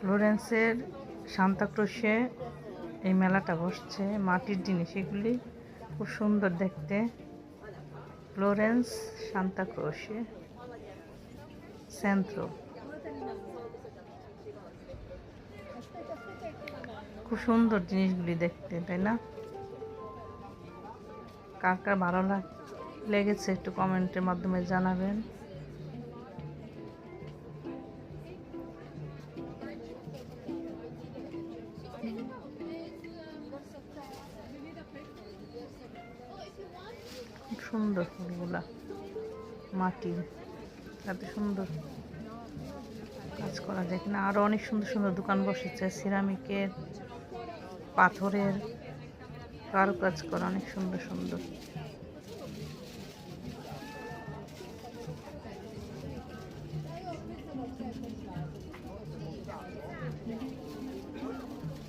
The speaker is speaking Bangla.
ফ্লোরেন্সের সান্তাক্রুজে এই মেলাটা বসছে। মাটির জিনিস এগুলি খুব সুন্দর দেখতে। ফ্লোরেন্স সান্তাক্রুজে সেন্ট্রো, খুব সুন্দর জিনিসগুলি দেখতে, তাই না? কার কার ভালো লেগেছে একটু কমেন্টের মাধ্যমে জানাবেন। খুব সুন্দর ফুলগুলা, মাটির এত সুন্দর কাজ করা যায়। এখানে আরো অনেক সুন্দর সুন্দর দোকান বসেছে, সিরামিকের, পাথরের কারুকাজ করা, অনেক সুন্দর সুন্দর।